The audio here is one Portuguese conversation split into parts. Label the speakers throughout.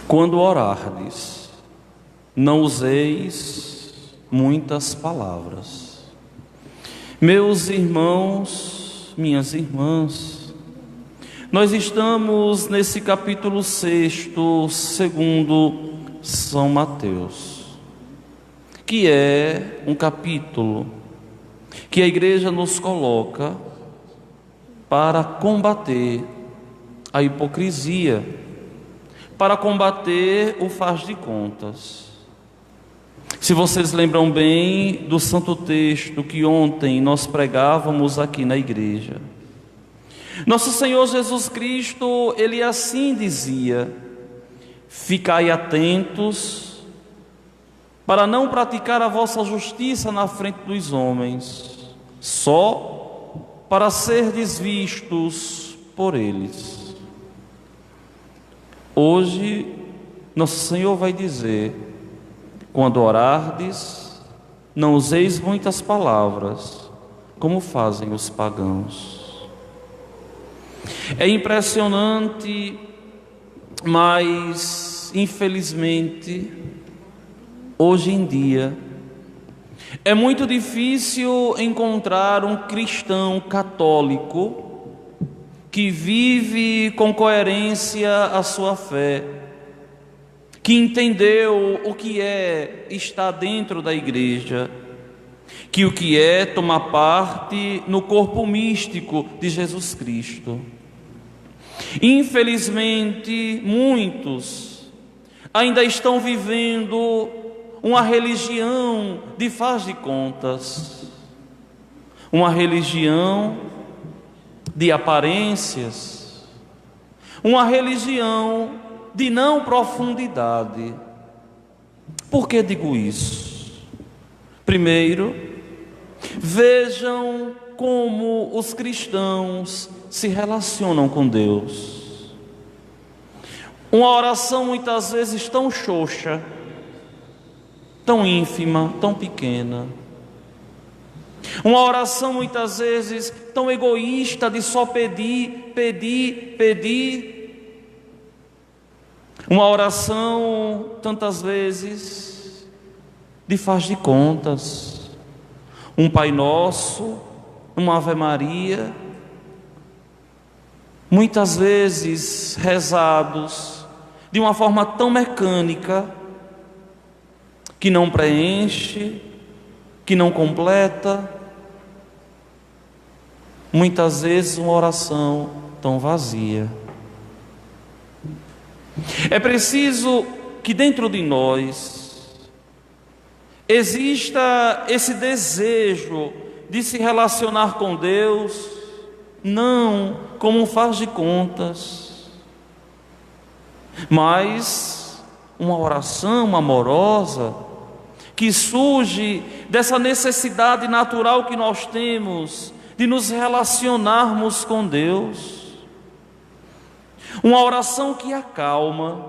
Speaker 1: Quando orardes, não useis muitas palavras. Meus irmãos, minhas irmãs, nós estamos nesse capítulo 6, segundo São Mateus, que é um capítulo que a igreja nos coloca para combater a hipocrisia, para combater o faz de contas. Se vocês lembram bem do santo texto que ontem nós pregávamos aqui na igreja, nosso Senhor Jesus Cristo, Ele assim dizia: ficai atentos para não praticar a vossa justiça na frente dos homens, só para serdes vistos por eles. Hoje, nosso Senhor vai dizer: quando orardes, não useis muitas palavras, como fazem os pagãos. É impressionante, mas infelizmente, hoje em dia, é muito difícil encontrar um cristão católico que vive com coerência a sua fé, que entendeu o que é estar dentro da igreja, que o que é tomar parte no corpo místico de Jesus Cristo. Infelizmente, muitos ainda estão vivendo uma religião de faz de contas, uma religião de aparências, uma religião de não profundidade. Por que digo isso? Primeiro, vejam como os cristãos se relacionam com Deus. Uma oração muitas vezes tão xoxa, tão ínfima, tão pequena. Uma oração muitas vezes tão egoísta, de só pedir, pedir, pedir. Uma oração tantas vezes de faz de contas. Um Pai Nosso, uma Ave Maria, muitas vezes rezados de uma forma tão mecânica, que não preenche, que não completa. Muitas vezes uma oração tão vazia. É preciso que dentro de nós exista esse desejo de se relacionar com Deus, não como um faz de contas, mas uma oração amorosa que surge dessa necessidade natural que nós temos de nos relacionarmos com Deus. Uma oração que acalma,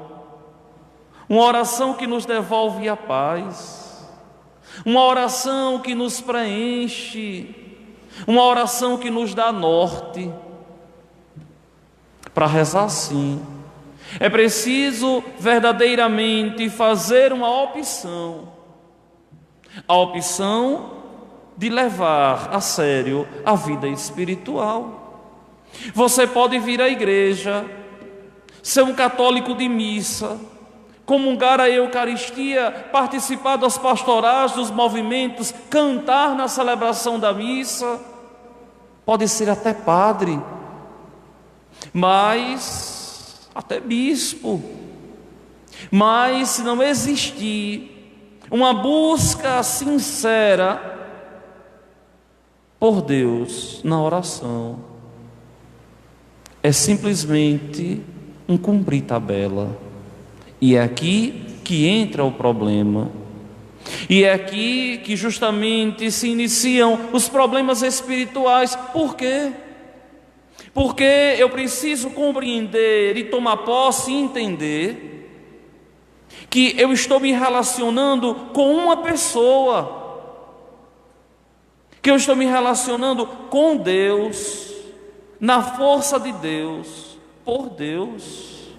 Speaker 1: uma oração que nos devolve a paz, uma oração que nos preenche, uma oração que nos dá norte. Para rezar assim, é preciso verdadeiramente fazer uma opção, a opção de levar a sério a vida espiritual. Você pode vir à igreja, ser um católico de missa, comungar a Eucaristia, participar das pastorais, dos movimentos, cantar na celebração da missa, pode ser até padre, mas até bispo. Mas se não existir uma busca sincera por Deus na oração, é simplesmente um cumprir tabela. E é aqui que entra o problema. E é aqui que justamente se iniciam os problemas espirituais. Por quê? Porque eu preciso compreender e tomar posse e entender que eu estou me relacionando com uma pessoa, que eu estou me relacionando com Deus, na força de Deus, por Deus.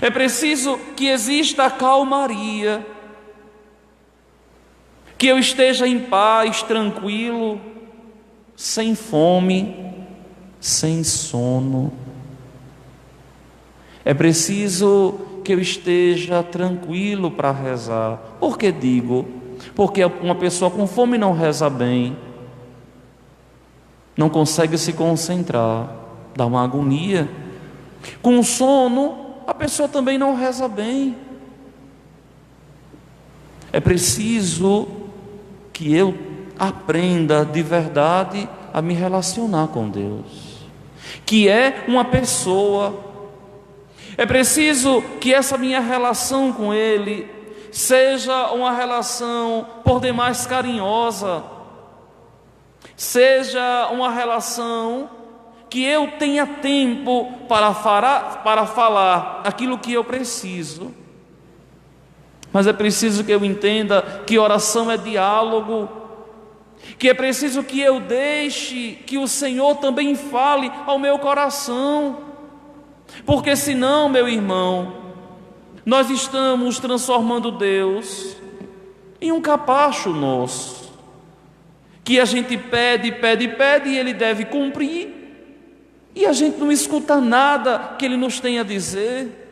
Speaker 1: É preciso que exista a calmaria, que eu esteja em paz, tranquilo, sem fome, sem sono. É preciso que eu esteja tranquilo para rezar. Por que digo? Porque uma pessoa com fome não reza bem, não consegue se concentrar, dá uma agonia. Com sono, a pessoa também não reza bem. É preciso que eu aprenda de verdade a me relacionar com Deus, que é uma pessoa. É preciso que essa minha relação com Ele seja uma relação por demais carinhosa, seja uma relação que eu tenha tempo para falar aquilo que eu preciso. Mas é preciso que eu entenda que oração é diálogo, que é preciso que eu deixe que o Senhor também fale ao meu coração, porque senão, meu irmão, nós estamos transformando Deus em um capacho nosso, que a gente pede e Ele deve cumprir, e a gente não escuta nada que Ele nos tenha a dizer.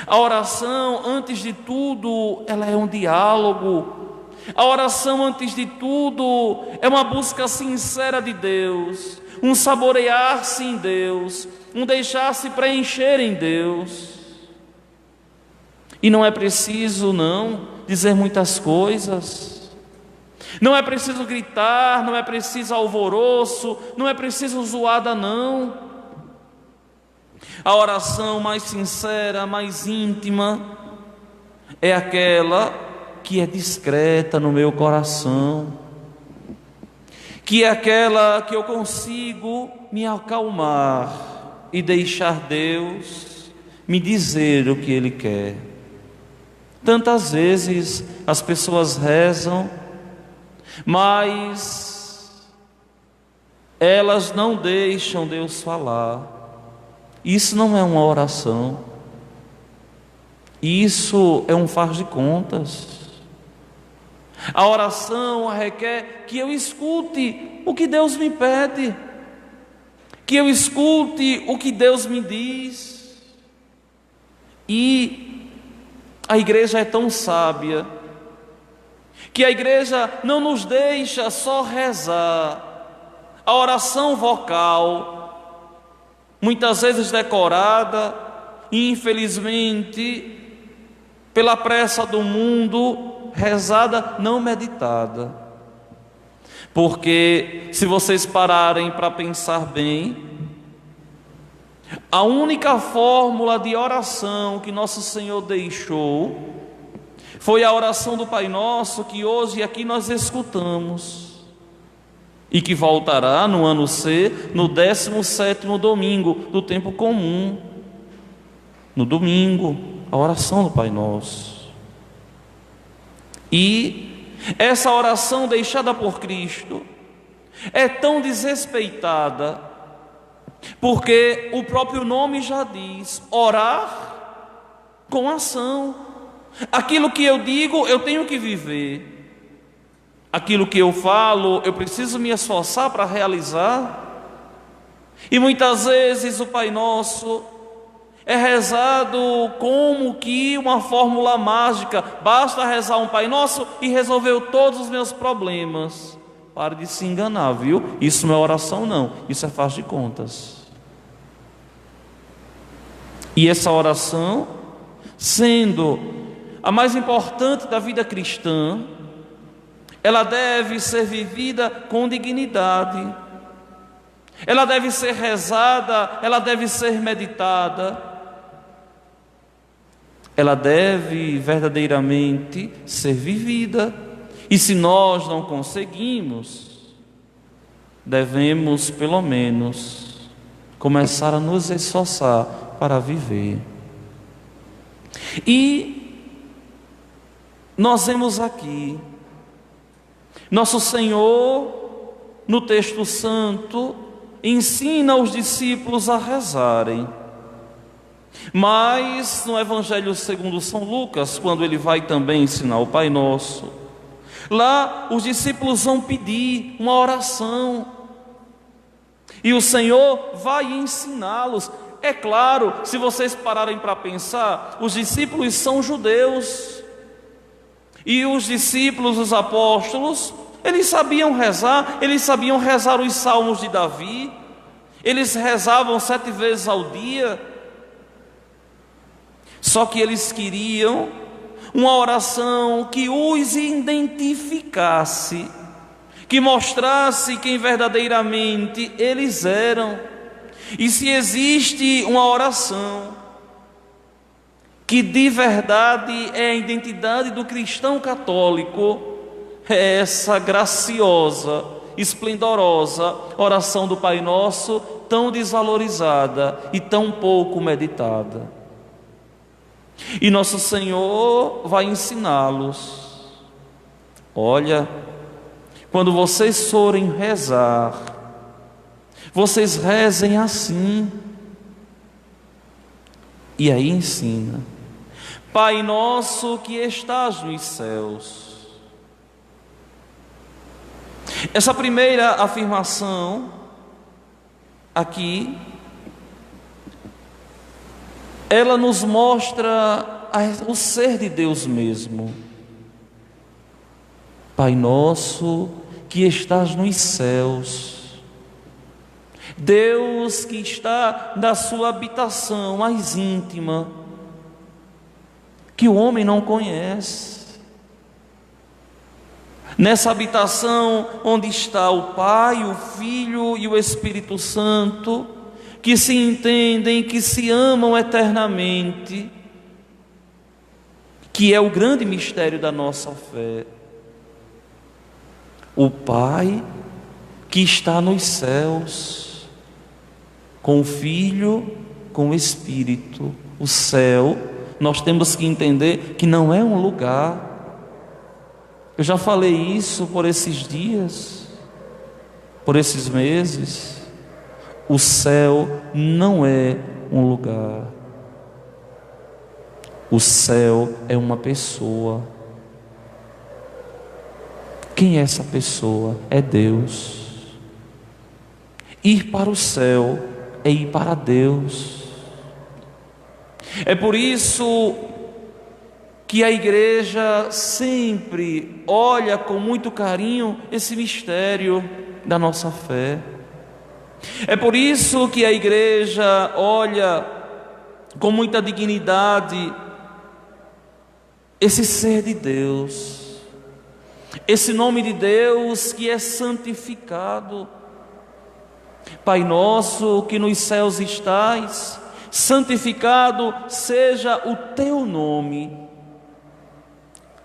Speaker 1: A oração, antes de tudo, ela é um diálogo. A oração, antes de tudo, é uma busca sincera de Deus, um saborear-se em Deus, um deixar-se preencher em Deus. E não é preciso, não, dizer muitas coisas. Não é preciso gritar, não é preciso alvoroço, não é preciso zoada, não. A oração mais sincera, mais íntima, é aquela que é discreta no meu coração, que é aquela que eu consigo me acalmar e deixar Deus me dizer o que Ele quer. Tantas vezes as pessoas rezam, mas elas não deixam Deus falar. Isso não é uma oração, isso é um faz de contas. A oração requer que eu escute o que Deus me pede, que eu escute o que Deus me diz. E a igreja é tão sábia que a igreja não nos deixa só rezar. A oração vocal, muitas vezes decorada, e infelizmente, pela pressa do mundo, rezada, não meditada. Porque se vocês pararem para pensar bem, a única fórmula de oração que nosso Senhor deixou foi a oração do Pai Nosso, que hoje aqui nós escutamos, e que voltará no ano C, no 17º domingo do tempo comum. No domingo, a oração do Pai Nosso. E essa oração deixada por Cristo é tão desrespeitada, porque o próprio nome já diz: orar com ação. Aquilo que eu digo, eu tenho que viver. Aquilo que eu falo, eu preciso me esforçar para realizar. E muitas vezes o Pai Nosso é rezado como que uma fórmula mágica. Basta rezar um Pai Nosso e resolveu todos os meus problemas. Pare de se enganar, viu? Isso não é oração, não. Isso é faz de contas. E essa oração, sendo a mais importante da vida cristã, ela deve ser vivida com dignidade. Ela deve ser rezada, ela deve ser meditada. Ela deve verdadeiramente ser vivida. E se nós não conseguimos, devemos pelo menos começar a nos esforçar para viver. E nós vemos aqui nosso Senhor, no texto santo, ensina os discípulos a rezarem. Mas no Evangelho segundo São Lucas, quando ele vai também ensinar o Pai Nosso, lá os discípulos vão pedir uma oração, e o Senhor vai ensiná-los. É claro, se vocês pararem para pensar, os discípulos são judeus, e os discípulos, os apóstolos, eles sabiam rezar os salmos de Davi, eles rezavam 7 vezes ao dia. Só que eles queriam uma oração que os identificasse, que mostrasse quem verdadeiramente eles eram. E se existe uma oração que de verdade é a identidade do cristão católico, é essa graciosa, esplendorosa oração do Pai Nosso, tão desvalorizada e tão pouco meditada. E nosso Senhor vai ensiná-los. Olha, quando vocês forem rezar, vocês rezem assim. E aí ensina: Pai nosso que estás nos céus. Essa primeira afirmação aqui, ela nos mostra o ser de Deus mesmo. Pai nosso que estás nos céus. Deus que está na sua habitação mais íntima, que o homem não conhece. Nessa habitação onde está o Pai, o Filho e o Espírito Santo, que se entendem, que se amam eternamente, que é o grande mistério da nossa fé. O Pai que está nos céus, com o Filho, com o Espírito. O céu, nós temos que entender que não é um lugar. Eu já falei isso por esses dias, por esses meses. O céu não é um lugar. O céu é uma pessoa. Quem é essa pessoa? É Deus. Ir para o céu é ir para Deus. É por isso que a igreja sempre olha com muito carinho esse mistério da nossa fé. É por isso que a igreja olha com muita dignidade esse ser de Deus, esse nome de Deus que é santificado. Pai nosso que nos céus estás, santificado seja o teu nome.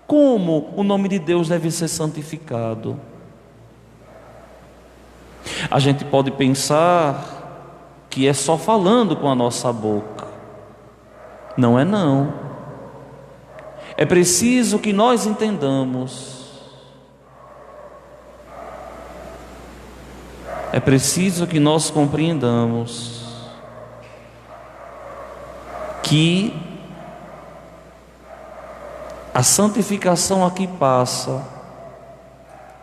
Speaker 1: Como o nome de Deus deve ser santificado? A gente pode pensar que é só falando com a nossa boca. Não é não. É preciso que nós entendamos. É preciso que nós compreendamos que a santificação aqui passa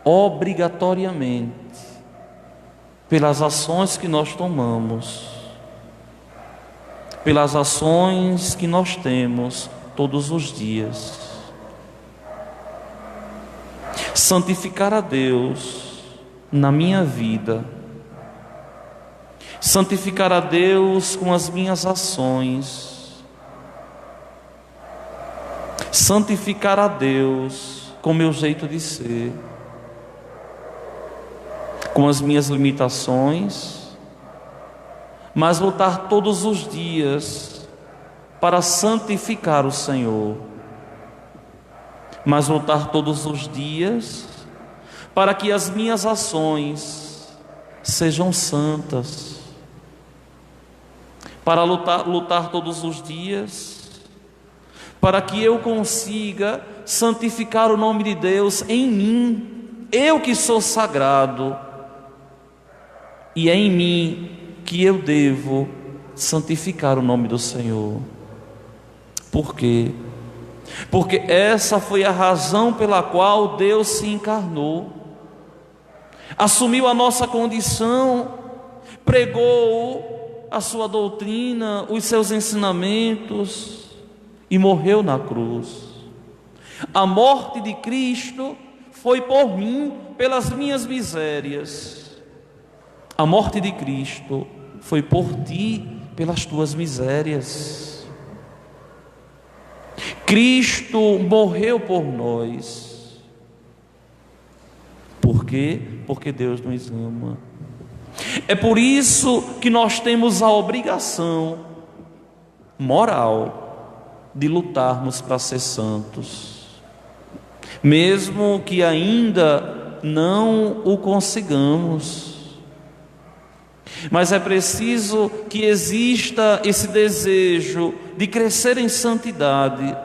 Speaker 1: obrigatoriamente pelas ações que nós tomamos, pelas ações que nós temos todos os dias. Santificar a Deus na minha vida, santificar a Deus com as minhas ações, santificar a Deus com o meu jeito de ser, com as minhas limitações, mas lutar todos os dias para santificar o Senhor, mas lutar todos os dias para que as minhas ações sejam santas, para lutar todos os dias para que eu consiga santificar o nome de Deus em mim, eu que sou sagrado, e é em mim que eu devo santificar o nome do Senhor. Por quê? Porque essa foi a razão pela qual Deus se encarnou, assumiu a nossa condição, pregou a sua doutrina, os seus ensinamentos e morreu na cruz. A morte de Cristo foi por mim, pelas minhas misérias. A morte de Cristo foi por ti, pelas tuas misérias. Cristo morreu por nós. Por quê? Porque Deus nos ama. É por isso que nós temos a obrigação moral de lutarmos para ser santos, mesmo que ainda não o consigamos. Mas é preciso que exista esse desejo de crescer em santidade,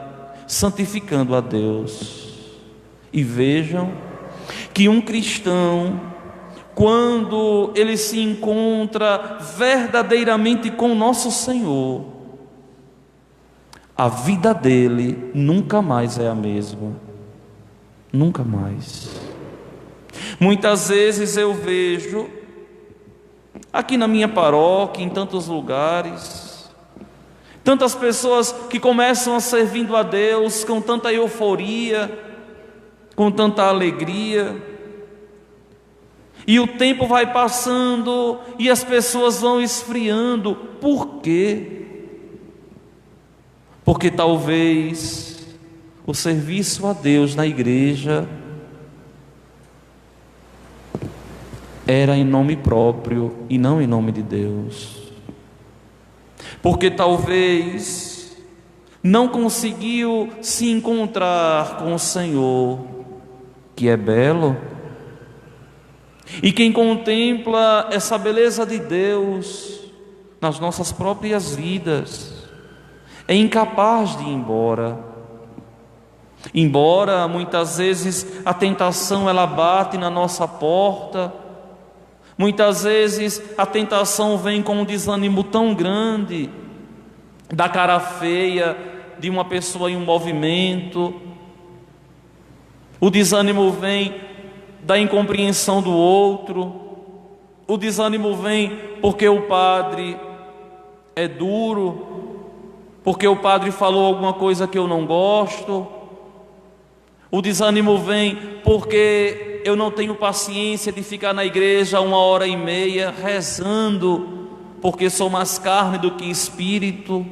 Speaker 1: santificando a Deus. E vejam que um cristão, quando ele se encontra verdadeiramente com nosso Senhor, a vida dele nunca mais é a mesma. Nunca mais. Muitas vezes eu vejo aqui na minha paróquia, em tantos lugares, tantas pessoas que começam a servindo a Deus com tanta euforia, com tanta alegria, e o tempo vai passando e as pessoas vão esfriando. Por quê? Porque talvez o serviço a Deus na igreja era em nome próprio e não em nome de Deus. Porque talvez não conseguiu se encontrar com o Senhor, que é belo. E quem contempla essa beleza de Deus nas nossas próprias vidas é incapaz de ir embora. Embora muitas vezes a tentação ela bate na nossa porta, muitas vezes a tentação vem com um desânimo tão grande, da cara feia de uma pessoa em um movimento, o desânimo vem da incompreensão do outro, o desânimo vem porque o padre é duro, porque o padre falou alguma coisa que eu não gosto, o desânimo vem porque eu não tenho paciência de ficar na igreja 1h30 rezando, porque sou mais carne do que espírito.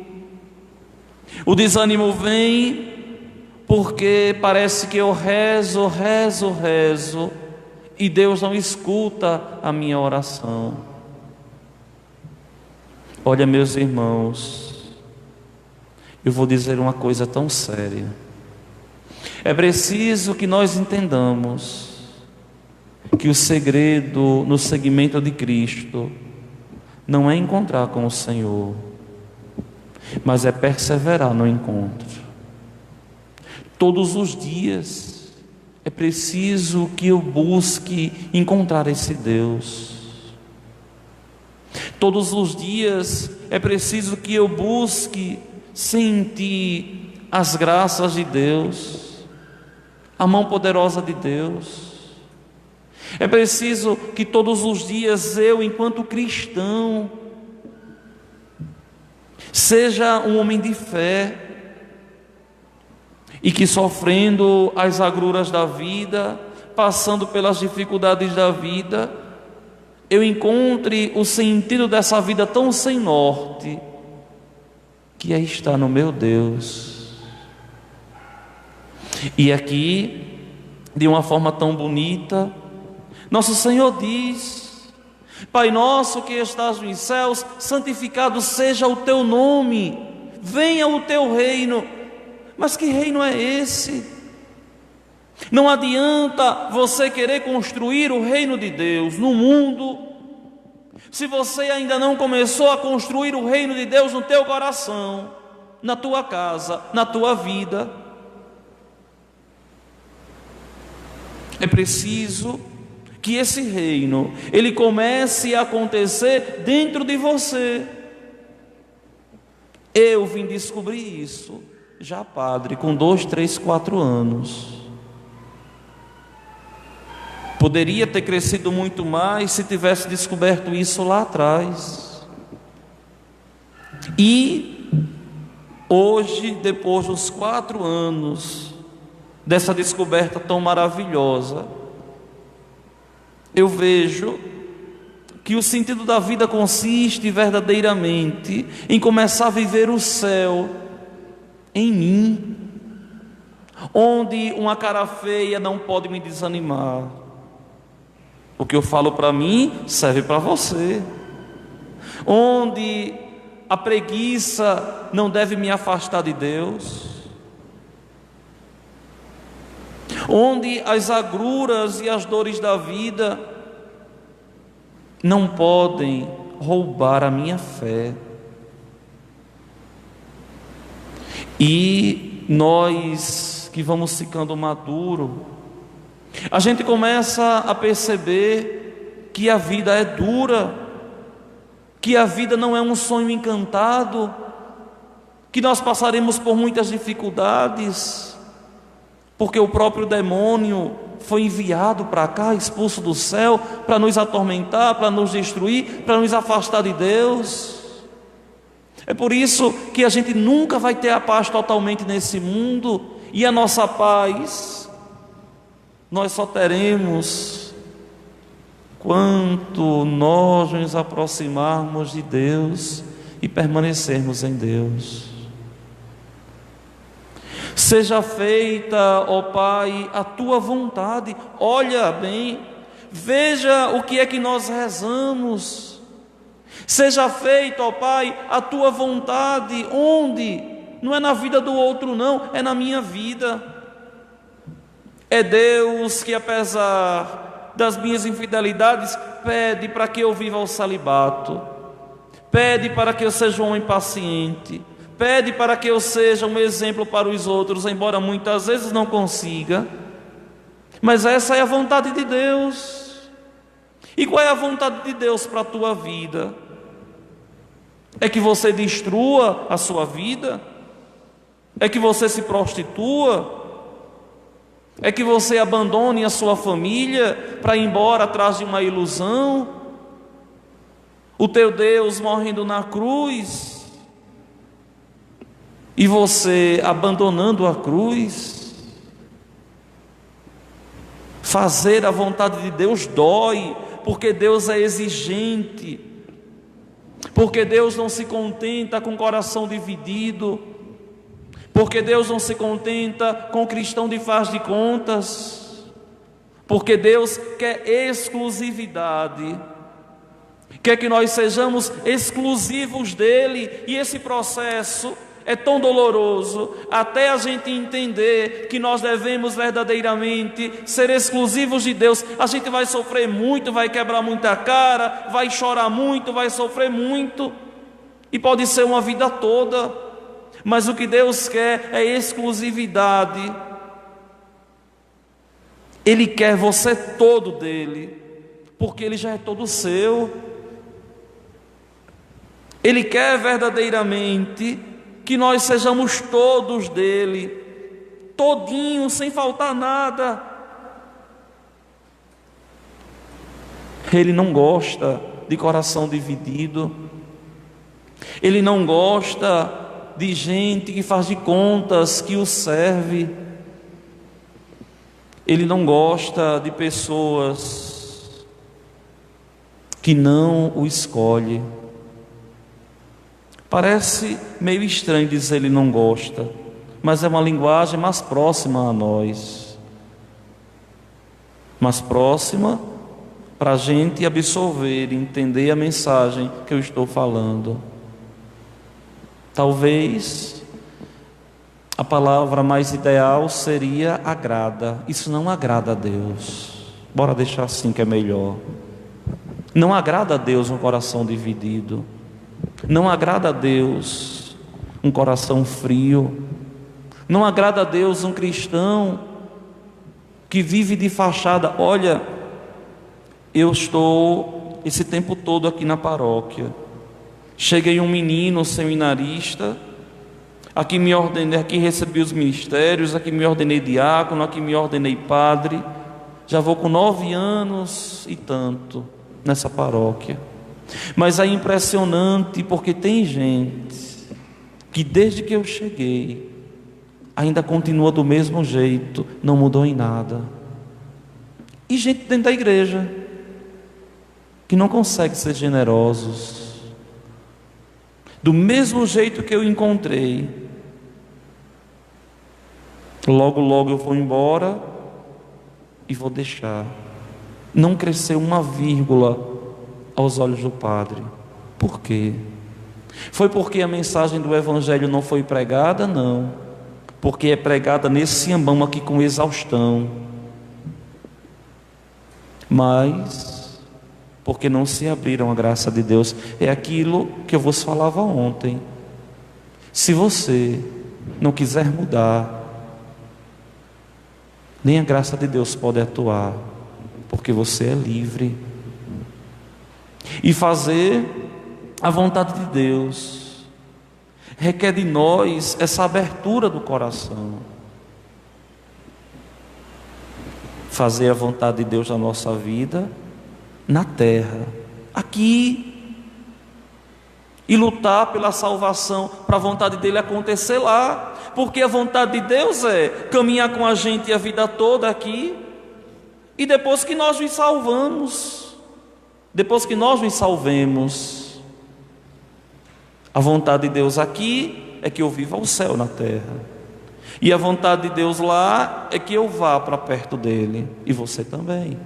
Speaker 1: O desânimo vem porque parece que eu rezo e Deus não escuta a minha oração. Olha, meus irmãos, eu vou dizer uma coisa tão séria. É preciso que nós entendamos que o segredo no seguimento de Cristo não é encontrar com o Senhor, mas é perseverar no encontro. Todos os dias é preciso que eu busque encontrar esse Deus. Todos os dias é preciso que eu busque sentir as graças de Deus, a mão poderosa de Deus. É preciso que todos os dias eu, enquanto cristão, seja um homem de fé, e que sofrendo as agruras da vida, passando pelas dificuldades da vida, eu encontre o sentido dessa vida tão sem norte, que é estar no meu Deus. E aqui, de uma forma tão bonita, nosso Senhor diz: Pai nosso que estás nos céus, santificado seja o teu nome, venha o teu reino. Mas que reino é esse? Não adianta você querer construir o reino de Deus no mundo, se você ainda não começou a construir o reino de Deus no teu coração, na tua casa, na tua vida. É preciso que esse reino, ele comece a acontecer dentro de você. Eu vim descobrir isso, já padre, com 2, 3, 4 anos. Poderia ter crescido muito mais se tivesse descoberto isso lá atrás. E hoje, depois dos 4 anos dessa descoberta tão maravilhosa, eu vejo que o sentido da vida consiste verdadeiramente em começar a viver o céu em mim, onde uma cara feia não pode me desanimar. O que eu falo para mim serve para você. Onde a preguiça não deve me afastar de Deus. Onde as agruras e as dores da vida não podem roubar a minha fé. E nós que vamos ficando maduros, a gente começa a perceber que a vida é dura, que a vida não é um sonho encantado, que nós passaremos por muitas dificuldades, porque o próprio demônio foi enviado para cá, expulso do céu, para nos atormentar, para nos destruir, para nos afastar de Deus. É por isso que a gente nunca vai ter a paz totalmente nesse mundo, e a nossa paz nós só teremos quanto nós nos aproximarmos de Deus e permanecermos em Deus. Seja feita, ó Pai, a tua vontade. Olha bem, veja o que é que nós rezamos. Seja feita, ó Pai, a tua vontade. Onde? Não é na vida do outro, não, é na minha vida. É Deus que, apesar das minhas infidelidades, pede para que eu viva o celibato, pede para que eu seja um homem paciente, pede para que eu seja um exemplo para os outros, embora muitas vezes não consiga. Mas essa é a vontade de Deus. E qual é a vontade de Deus para a tua vida? É que você destrua a sua vida? É que você se prostitua? É que você abandone a sua família para ir embora atrás de uma ilusão? O teu Deus morrendo na cruz e você abandonando a cruz? Fazer a vontade de Deus dói, porque Deus é exigente, porque Deus não se contenta com o coração dividido, porque Deus não se contenta com o cristão de faz de contas, porque Deus quer exclusividade, quer que nós sejamos exclusivos dEle, e esse processo é tão doloroso, até a gente entender que nós devemos verdadeiramente ser exclusivos de Deus. A gente vai sofrer muito, vai quebrar muita cara, vai chorar muito, vai sofrer muito, e pode ser uma vida toda. Mas o que Deus quer é exclusividade. Ele quer você todo dele, porque Ele já é todo seu. Ele quer verdadeiramente que nós sejamos todos dele, todinho, sem faltar nada. Ele não gosta de coração dividido. Ele não gosta de gente que faz de contas que o serve. Ele não gosta de pessoas que não o escolhem. Parece meio estranho dizer ele não gosta, mas é uma linguagem mais próxima a nós, mais próxima para a gente absorver e entender a mensagem que eu estou falando. Talvez a palavra mais ideal seria agrada. Isso não agrada a Deus. Bora deixar assim que é melhor. Não agrada a Deus um coração dividido. Não agrada a Deus um coração frio. Não agrada a Deus um cristão que vive de fachada. Olha, eu estou esse tempo todo aqui na paróquia, Cheguei um menino seminarista, aqui me ordenei, aqui recebi os ministérios, aqui me ordenei diácono, aqui me ordenei padre. Já vou com 9 anos e tanto nessa paróquia. Mas é impressionante porque tem gente que desde que eu cheguei ainda continua do mesmo jeito, não mudou em nada. E gente dentro da igreja que não consegue ser generosos. Do mesmo jeito que eu encontrei, logo logo eu vou embora e vou deixar. Não cresceu uma vírgula aos olhos do Padre. Por quê? Foi porque a mensagem do Evangelho não foi pregada? Não. Porque é pregada nesse ambão aqui com exaustão. Mas porque não se abriram à graça de Deus. É aquilo que eu vos falava ontem. Se você não quiser mudar, nem a graça de Deus pode atuar, porque você é livre. E fazer a vontade de Deus requer de nós essa abertura do coração. Fazer a vontade de Deus na nossa vida, na terra, aqui, e lutar pela salvação, para a vontade dele acontecer lá, porque a vontade de Deus é caminhar com a gente a vida toda aqui, e depois que nós nos salvamos, depois que nós nos salvemos, a vontade de Deus aqui é que eu viva o céu na terra, e a vontade de Deus lá é que eu vá para perto dele, e você também.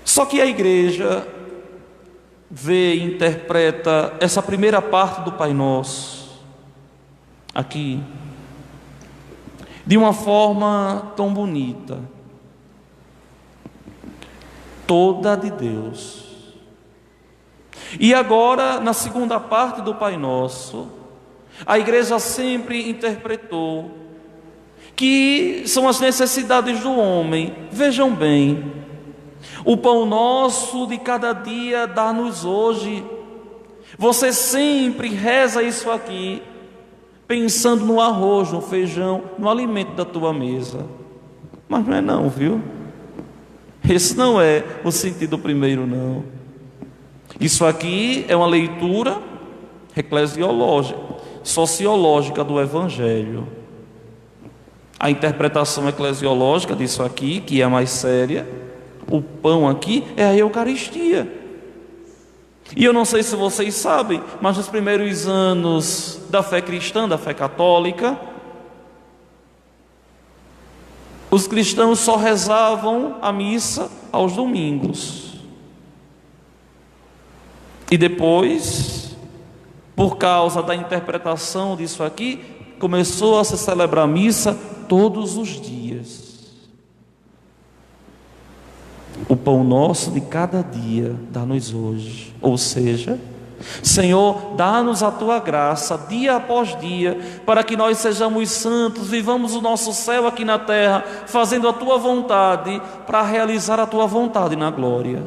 Speaker 1: Só que a igreja vê e interpreta essa primeira parte do Pai Nosso aqui de uma forma tão bonita, toda de Deus. E agora, na segunda parte do Pai Nosso, a igreja sempre interpretou que são as necessidades do homem. Vejam bem, o pão nosso de cada dia dá-nos hoje. Você sempre reza isso aqui, pensando no arroz, no feijão, no alimento da tua mesa. Mas não é não, viu? Esse não é o sentido primeiro, não. Isso aqui é uma leitura eclesiológica, sociológica do Evangelho. A interpretação eclesiológica disso aqui, que é a mais séria, o pão aqui é a Eucaristia. E eu não sei se vocês sabem, mas nos primeiros anos da fé cristã, da fé católica, os cristãos só rezavam a missa aos domingos. E depois, por causa da interpretação disso aqui, começou a se celebrar a missa todos os dias. O pão nosso de cada dia dá-nos hoje. Ou seja, Senhor, dá-nos a Tua graça dia após dia, para que nós sejamos santos, vivamos o nosso céu aqui na terra, fazendo a Tua vontade, para realizar a Tua vontade na glória.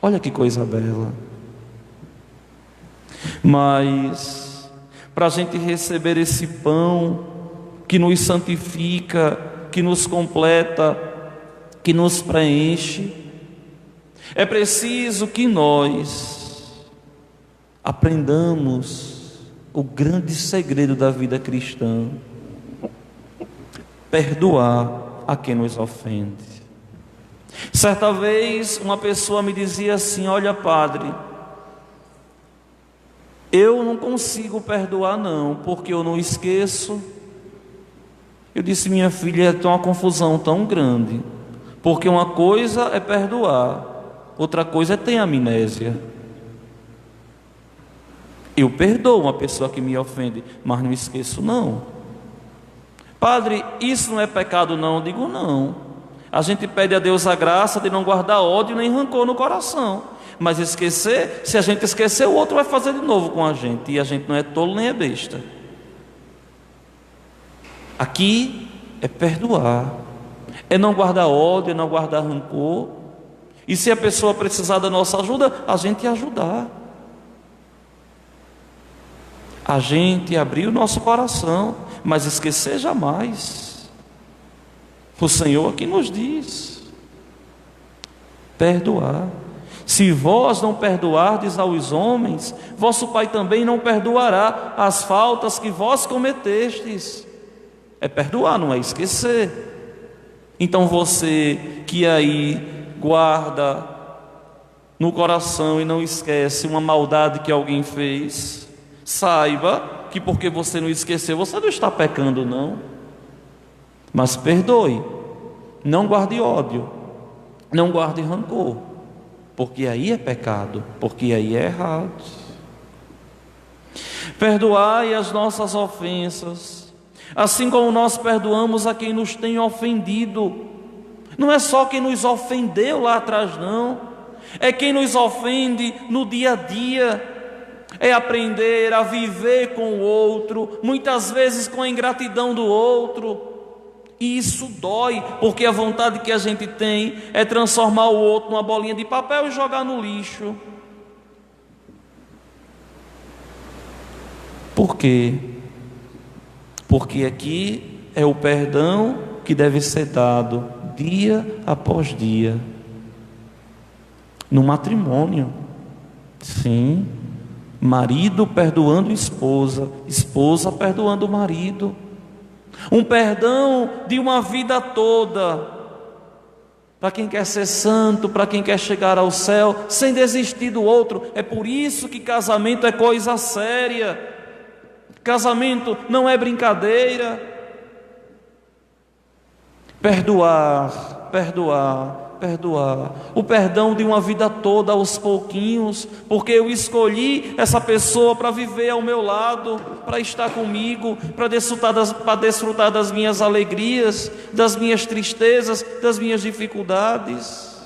Speaker 1: Olha que coisa bela. Mas, para a gente receber esse pão, que nos santifica, que nos completa, que nos preenche, é preciso que nós aprendamos o grande segredo da vida cristã: perdoar a quem nos ofende. Certa vez uma pessoa me dizia assim: olha, padre, eu não consigo perdoar não, porque eu não esqueço. Eu disse: minha filha, é uma confusão tão grande, porque uma coisa é perdoar, outra coisa é ter amnésia. Eu perdoo uma pessoa que me ofende, mas não esqueço não. Padre, isso não é pecado não? Eu digo: não. A gente pede a Deus a graça de não guardar ódio nem rancor no coração, mas esquecer, se a gente esquecer, o outro vai fazer de novo com a gente, e a gente não é tolo nem é besta. Aqui é perdoar, é não guardar ódio, é não guardar rancor. E se a pessoa precisar da nossa ajuda, a gente ajudar. A gente abrir o nosso coração, mas esquecer jamais. O Senhor aqui nos diz: perdoar. Se vós não perdoardes aos homens, vosso Pai também não perdoará as faltas que vós cometestes. É perdoar, não é esquecer. Então você que aí guarda no coração e não esquece uma maldade que alguém fez, saiba que porque você não esqueceu, você não está pecando, não. Mas perdoe, não guarde ódio, não guarde rancor, porque aí é pecado, porque aí é errado. Perdoai as nossas ofensas, assim como nós perdoamos a quem nos tem ofendido. Não é só quem nos ofendeu lá atrás, não. É quem nos ofende no dia a dia. É aprender a viver com o outro, muitas vezes com a ingratidão do outro. E isso dói, porque a vontade que a gente tem é transformar o outro numa bolinha de papel e jogar no lixo. Por quê? Porque aqui é o perdão que deve ser dado dia após dia. No matrimônio, sim, marido perdoando esposa, esposa perdoando o marido. Um perdão de uma vida toda, para quem quer ser santo, para quem quer chegar ao céu, sem desistir do outro. É por isso que casamento é coisa séria. Casamento não é brincadeira. Perdoar, perdoar, perdoar. O perdão de uma vida toda aos pouquinhos, porque eu escolhi essa pessoa para viver ao meu lado, para estar comigo, para desfrutar das minhas alegrias, das minhas tristezas, das minhas dificuldades.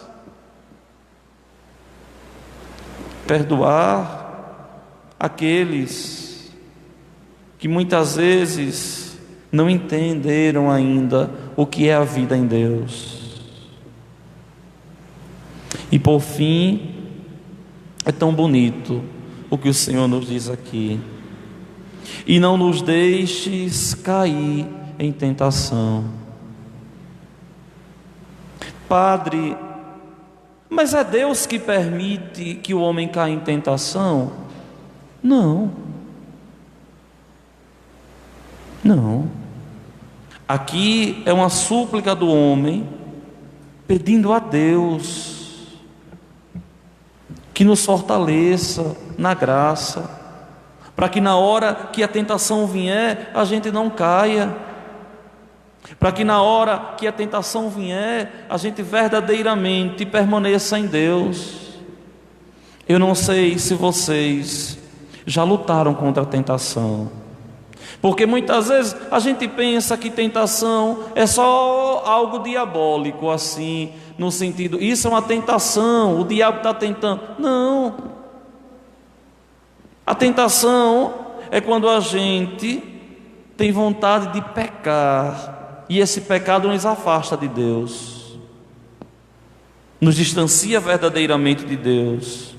Speaker 1: Perdoar aqueles que muitas vezes não entenderam ainda o que é a vida em Deus. E por fim, é tão bonito o que o Senhor nos diz aqui: e não nos deixes cair em tentação. Padre, mas é Deus que permite que o homem caia em tentação? Não. Aqui é uma súplica do homem pedindo a Deus que nos fortaleça na graça, para que na hora que a tentação vier, a gente não caia, para que na hora que a tentação vier, a gente verdadeiramente permaneça em Deus. Eu não sei se vocês já lutaram contra a tentação, porque muitas vezes a gente pensa que tentação é só algo diabólico, assim, no sentido, isso é uma tentação, o diabo está tentando. Não. A tentação é quando a gente tem vontade de pecar, e esse pecado nos afasta de Deus, nos distancia verdadeiramente de Deus.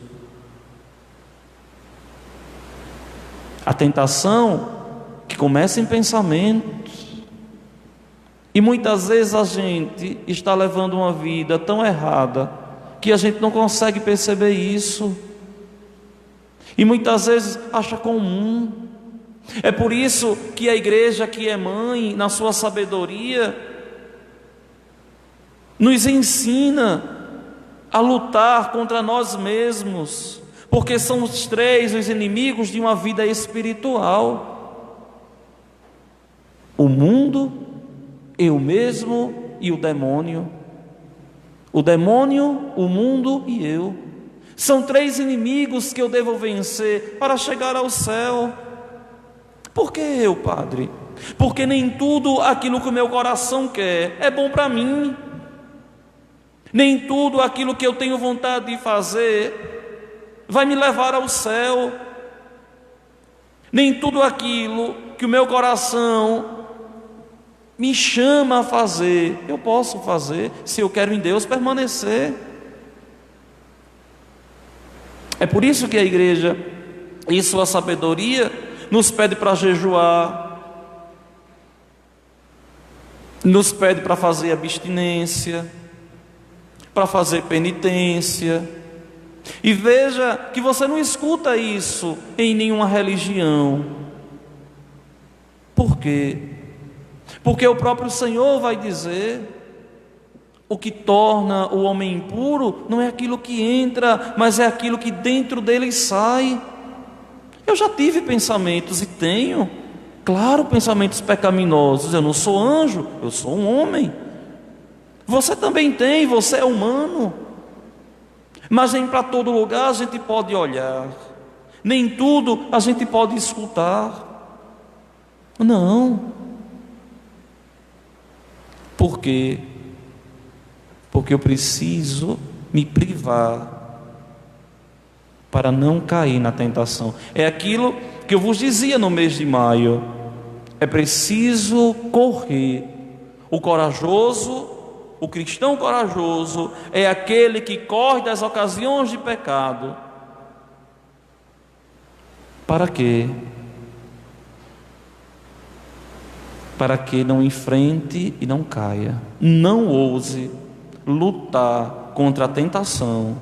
Speaker 1: A tentação que começa em pensamentos, e muitas vezes a gente está levando uma vida tão errada que a gente não consegue perceber isso, e muitas vezes acha comum. É por isso que a igreja, que é mãe, na sua sabedoria, nos ensina a lutar contra nós mesmos, porque são os três os inimigos de uma vida espiritual: o mundo, eu mesmo e o demônio. O demônio, o mundo e eu. São três inimigos que eu devo vencer para chegar ao céu. Por que eu, Padre? Porque nem tudo aquilo que o meu coração quer é bom para mim. Nem tudo aquilo que eu tenho vontade de fazer vai me levar ao céu. Nem tudo aquilo que o meu coração me chama a fazer eu posso fazer, se eu quero em Deus permanecer. É por isso que a igreja, em sua sabedoria, nos pede para jejuar, nos pede para fazer abstinência, para fazer penitência. E veja que você não escuta isso em nenhuma religião. Por quê? Porque o próprio Senhor vai dizer: o que torna o homem impuro não é aquilo que entra, mas é aquilo que dentro dele sai. Eu já tive pensamentos e tenho, claro, pensamentos pecaminosos. Eu não sou anjo, eu sou um homem. Você também tem, você é humano. Mas nem para todo lugar a gente pode olhar, nem tudo a gente pode escutar. Não. Por quê? Porque eu preciso me privar para não cair na tentação. É aquilo que eu vos dizia no mês de maio. É preciso correr. O corajoso, o cristão corajoso, é aquele que corre das ocasiões de pecado. Para quê? Para que não enfrente e não caia. Não ouse lutar contra a tentação.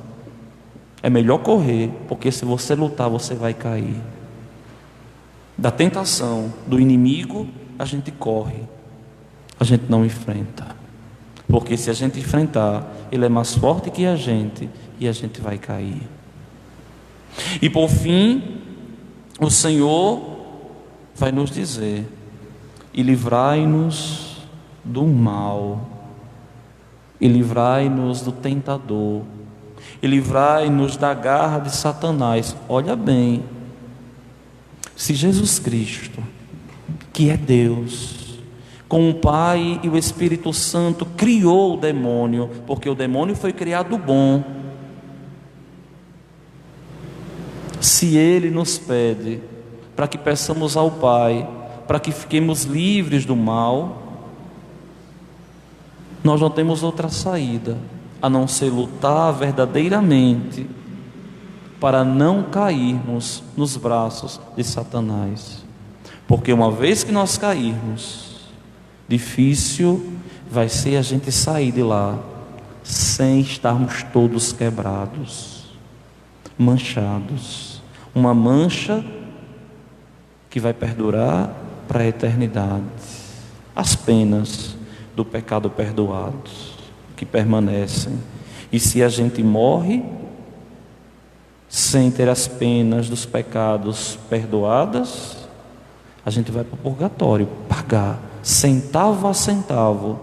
Speaker 1: É melhor correr, porque se você lutar, você vai cair. Da tentação, do inimigo, a gente corre, a gente não enfrenta. Porque se a gente enfrentar, ele é mais forte que a gente e a gente vai cair. E por fim, o Senhor vai nos dizer: e livrai-nos do mal, e livrai-nos do tentador, e livrai-nos da garra de Satanás. Olha bem, se Jesus Cristo, que é Deus, com o Pai e o Espírito Santo, criou o demônio, porque o demônio foi criado bom, se Ele nos pede para que peçamos ao Pai, para que fiquemos livres do mal, nós não temos outra saída a não ser lutar verdadeiramente para não cairmos nos braços de Satanás. Porque uma vez que nós cairmos, difícil vai ser a gente sair de lá sem estarmos todos quebrados, manchados. Uma mancha que vai perdurar para a eternidade. As penas do pecado perdoado que permanecem. E se a gente morre sem ter as penas dos pecados perdoadas, a gente vai para o purgatório pagar centavo a centavo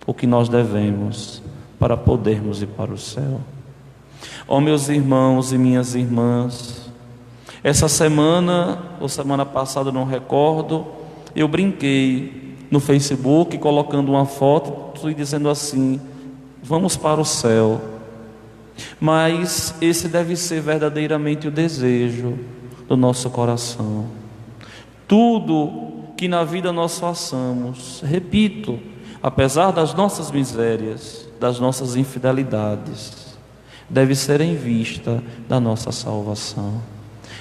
Speaker 1: o que nós devemos para podermos ir para o céu. Ó meus irmãos e minhas irmãs, essa semana ou semana passada, não recordo, eu brinquei no Facebook colocando uma foto e dizendo assim: vamos para o céu. Mas esse deve ser verdadeiramente o desejo do nosso coração. Tudo que na vida nós façamos, repito, apesar das nossas misérias, das nossas infidelidades, deve ser em vista da nossa salvação,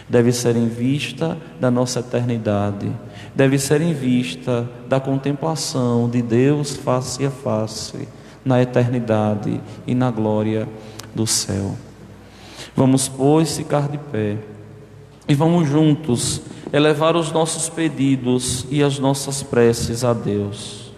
Speaker 1: deve ser em vista da nossa eternidade, deve ser em vista da contemplação de Deus face a face, na eternidade e na glória do céu. Vamos, pois, ficar de pé e vamos juntos elevar os nossos pedidos e as nossas preces a Deus.